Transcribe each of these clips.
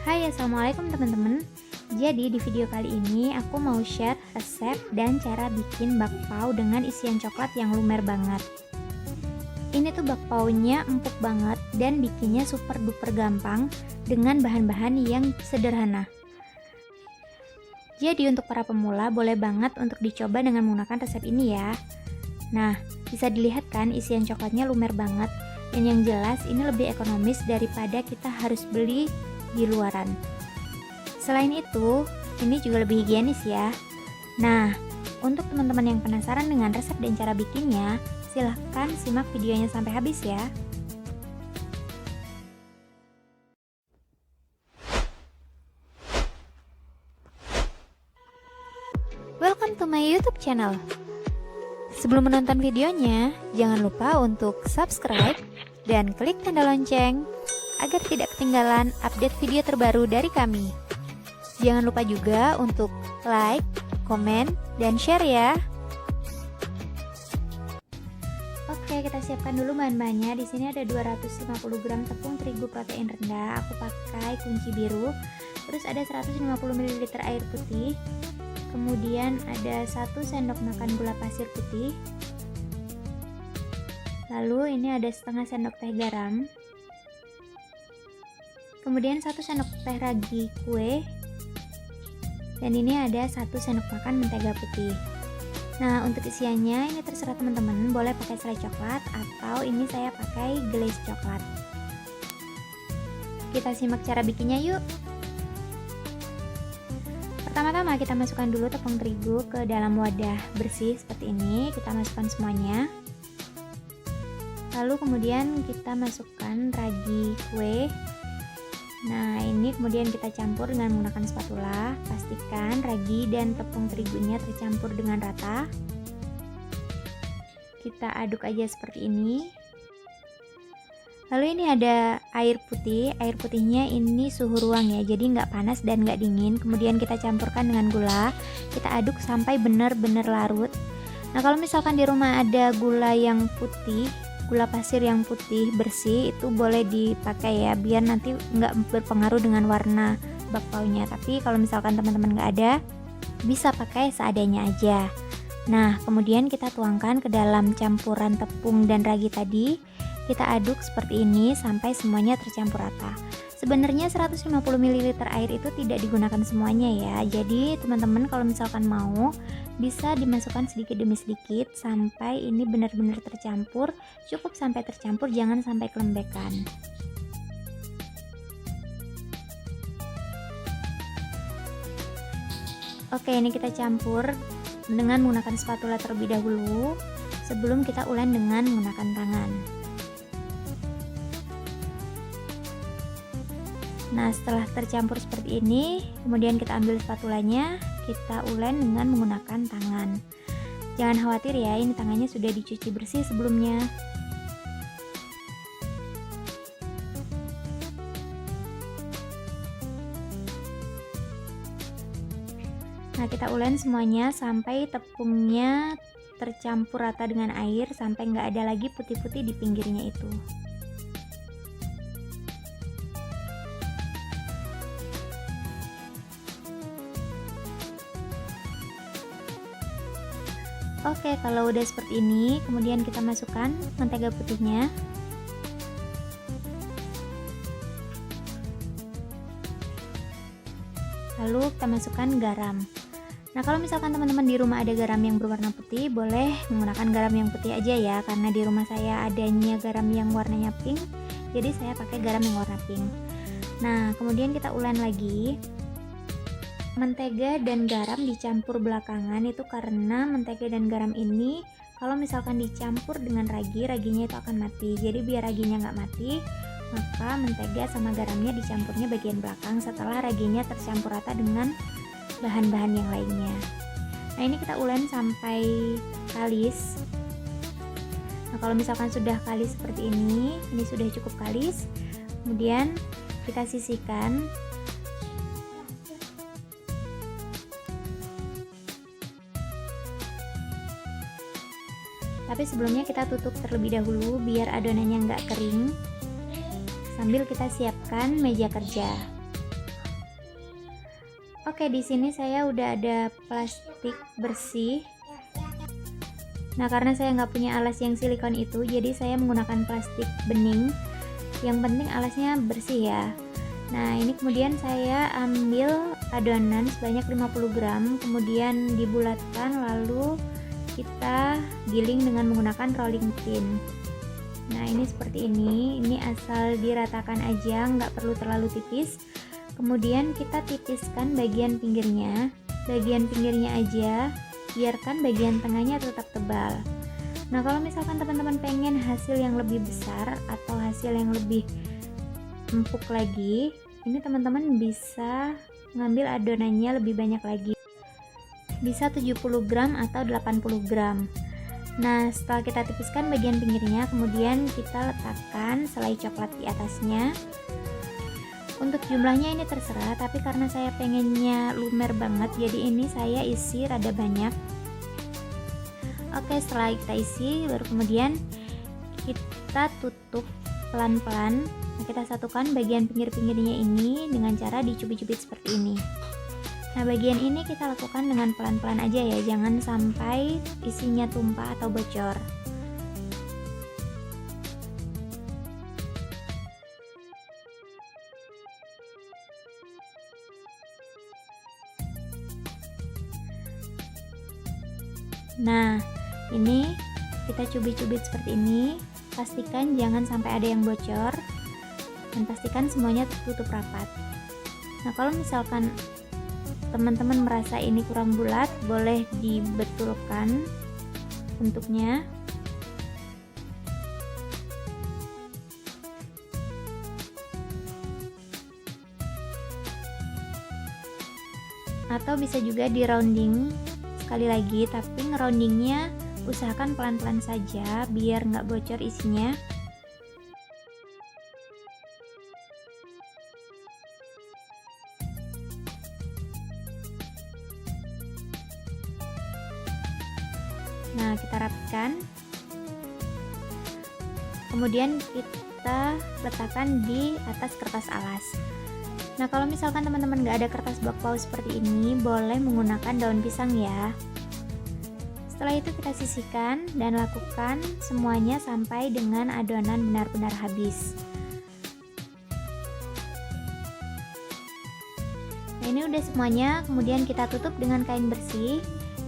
Hai, assalamualaikum teman-teman. Jadi di video kali ini aku mau share resep dan cara bikin bakpao dengan isian coklat yang lumer banget. Ini tuh bakpaonya empuk banget dan bikinnya super duper gampang dengan bahan-bahan yang sederhana. Jadi untuk para pemula boleh banget untuk dicoba dengan menggunakan resep ini ya. Nah, bisa dilihat kan isian coklatnya lumer banget, dan yang jelas ini lebih ekonomis daripada kita harus beli di luaran. Selain itu, ini juga lebih higienis ya. Nah, untuk teman-teman yang penasaran dengan resep dan cara bikinnya, silahkan simak videonya sampai habis ya. Welcome to my YouTube channel. Sebelum menonton videonya, jangan lupa untuk subscribe dan klik tanda lonceng agar tidak ketinggalan update video terbaru dari kami. Jangan lupa juga untuk like, komen, dan share ya. Oke, kita siapkan dulu bahan-bahannya. Di sini ada 250 gram tepung terigu protein rendah. Aku pakai kunci biru. Terus ada 150 ml air putih. Kemudian ada 1 sendok makan gula pasir putih. Lalu ini ada setengah sendok teh garam. Kemudian 1 sendok teh ragi kue, dan ini ada 1 sendok makan mentega putih. Nah, untuk isiannya ini terserah teman-teman, boleh pakai selai coklat atau ini saya pakai glaze coklat. Kita simak cara bikinnya yuk. Pertama-tama kita masukkan dulu tepung terigu ke dalam wadah bersih seperti ini. Kita masukkan semuanya. Lalu kemudian kita masukkan ragi kue. Nah, ini kemudian kita campur dengan menggunakan spatula. Pastikan ragi dan tepung terigunya tercampur dengan rata. Kita aduk aja seperti ini. Lalu ini ada air putih. Air putihnya ini suhu ruang ya, jadi nggak panas dan nggak dingin. Kemudian kita campurkan dengan gula. Kita aduk sampai benar-benar larut. Nah, kalau misalkan di rumah ada gula yang putih, gula pasir yang putih bersih, itu boleh dipakai ya, biar nanti nggak berpengaruh dengan warna bakpaonya. Tapi kalau misalkan teman-teman nggak ada, bisa pakai seadanya aja. Nah, kemudian kita tuangkan ke dalam campuran tepung dan ragi tadi. Kita aduk seperti ini sampai semuanya tercampur rata. Sebenarnya 150 ml air itu tidak digunakan semuanya ya. Jadi teman-teman kalau misalkan mau, bisa dimasukkan sedikit demi sedikit sampai ini benar-benar tercampur. Cukup sampai tercampur, jangan sampai kelembekan. Oke, ini kita campur dengan menggunakan spatula terlebih dahulu sebelum kita ulen dengan menggunakan tangan. Nah, setelah tercampur seperti ini, kemudian kita ambil spatulanya, kita ulen dengan menggunakan tangan. Jangan khawatir ya, ini tangannya sudah dicuci bersih sebelumnya. Nah, kita ulen semuanya sampai tepungnya tercampur rata dengan air, sampai nggak ada lagi putih-putih di pinggirnya itu. Oke, kalau udah seperti ini, kemudian kita masukkan mentega putihnya. Lalu kita masukkan garam. Nah, kalau misalkan teman-teman di rumah ada garam yang berwarna putih, boleh menggunakan garam yang putih aja ya, karena di rumah saya adanya garam yang warnanya pink, jadi saya pakai garam yang warna pink. Nah, kemudian kita ulen lagi. Mentega dan garam dicampur belakangan itu karena mentega dan garam ini kalau misalkan dicampur dengan ragi, raginya itu akan mati. Jadi biar raginya nggak mati, maka mentega sama garamnya dicampurnya bagian belakang setelah raginya tercampur rata dengan bahan-bahan yang lainnya. Nah, ini kita ulen sampai kalis. Nah, kalau misalkan sudah kalis seperti ini sudah cukup kalis. Kemudian kita sisihkan. Tapi sebelumnya kita tutup terlebih dahulu biar adonannya nggak kering, sambil kita siapkan meja kerja. Oke, di sini saya udah ada plastik bersih. Nah, karena saya nggak punya alas yang silikon itu, jadi saya menggunakan plastik bening. Yang penting alasnya bersih ya. Nah, ini kemudian saya ambil adonan sebanyak 50 gram, kemudian dibulatkan, lalu kita giling dengan menggunakan rolling pin. Nah, ini seperti ini asal diratakan aja, nggak perlu terlalu tipis. Kemudian kita tipiskan bagian pinggirnya aja, biarkan bagian tengahnya tetap tebal. Nah, kalau misalkan teman-teman pengen hasil yang lebih besar atau hasil yang lebih empuk lagi, ini teman-teman bisa ngambil adonannya lebih banyak lagi, bisa 70 gram atau 80 gram. Nah, setelah kita tipiskan bagian pinggirnya, kemudian kita letakkan selai coklat di atasnya. Untuk jumlahnya ini terserah, tapi karena saya pengennya lumer banget, jadi ini saya isi rada banyak. Oke, setelah kita isi, baru kemudian kita tutup pelan-pelan. Nah, kita satukan bagian pinggir-pinggirnya ini dengan cara dicubit-cubit seperti ini. Nah, bagian ini kita lakukan dengan pelan-pelan aja ya, jangan sampai isinya tumpah atau bocor. Nah, ini kita cubit-cubit seperti ini. Pastikan jangan sampai ada yang bocor, dan pastikan semuanya tertutup rapat. Nah, kalau misalkan teman-teman merasa ini kurang bulat, boleh dibetulkan bentuknya. Atau bisa juga di rounding sekali lagi, tapi ngeroundingnya usahakan pelan-pelan saja biar nggak bocor isinya. Nah, kita rapikan, kemudian kita letakkan di atas kertas alas. Nah, kalau misalkan teman-teman nggak ada kertas bakpao seperti ini, boleh menggunakan daun pisang ya. Setelah itu kita sisihkan dan lakukan semuanya sampai dengan adonan benar-benar habis. Nah, ini udah semuanya, kemudian kita tutup dengan kain bersih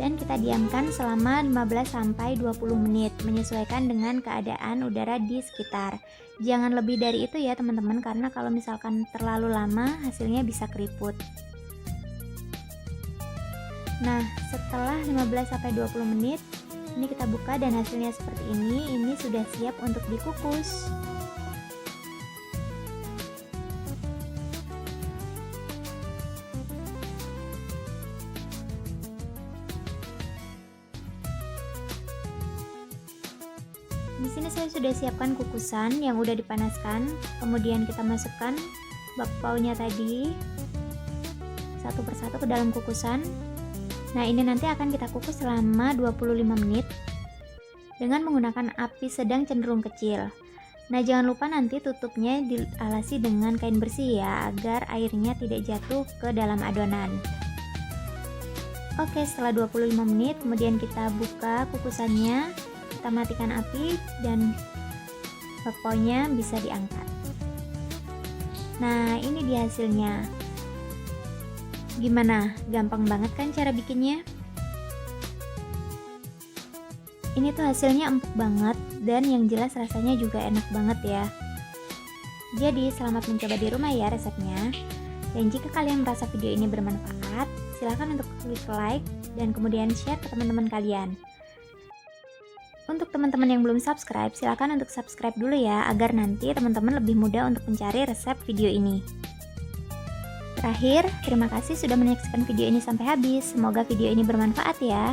dan kita diamkan selama 15-20 menit, menyesuaikan dengan keadaan udara di sekitar. Jangan lebih dari itu ya teman-teman, karena kalau misalkan terlalu lama hasilnya bisa keriput. Nah, setelah 15-20 menit ini kita buka dan hasilnya seperti ini. Ini sudah siap untuk dikukus. Di sini saya sudah siapkan kukusan yang udah dipanaskan. Kemudian kita masukkan bakpaonya tadi satu persatu ke dalam kukusan. Nah, ini nanti akan kita kukus selama 25 menit dengan menggunakan api sedang cenderung kecil. Nah, jangan lupa nanti tutupnya dialasi dengan kain bersih ya, agar airnya tidak jatuh ke dalam adonan. Oke, setelah 25 menit kemudian kita buka kukusannya, kita matikan api dan bakpaonya bisa diangkat. Nah, ini dia hasilnya. Gimana? Gampang banget kan cara bikinnya? Ini tuh hasilnya empuk banget dan yang jelas rasanya juga enak banget ya. Jadi selamat mencoba di rumah ya resepnya. Dan jika kalian merasa video ini bermanfaat, silahkan untuk klik like dan kemudian share ke teman-teman kalian. Untuk teman-teman yang belum subscribe, silahkan untuk subscribe dulu ya, agar nanti teman-teman lebih mudah untuk mencari resep video ini. Terakhir, terima kasih sudah menyaksikan video ini sampai habis. Semoga video ini bermanfaat ya.